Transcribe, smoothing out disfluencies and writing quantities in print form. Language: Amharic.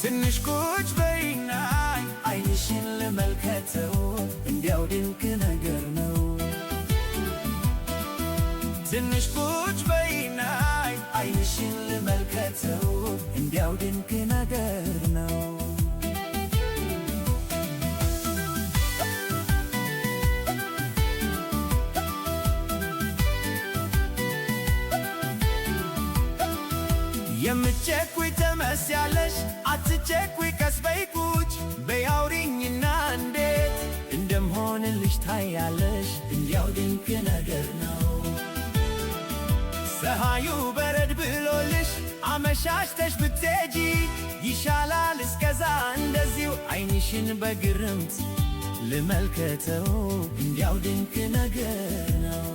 ትንሽ ቁጭ በይና ዓይንሽን ልመልከተው እንዲያው ድንቅ ነገር ነው። ትንሽ ቁጭ በይና ዓይንሽን ልመልከተው እንዲያው ድንቅ ነገር ነው። የምትቸኩይ ትመስያለሽ አትቸኩይ ቀስ በይ ቁጭ በይ አውሪኝና እንዴት እንደምሆንልሽ ታያለሽ እንዲያው ድንቅ ነገር ነው። ፀሐዩ በረድ ብሎልሽ አመሻሽተሽ ብትሄጂ ይሻላል እስከዛ እንደዚሁ ዓይንሽን በግርምት ልመልከተው እንዲያው ድንቅ ነገር ነው።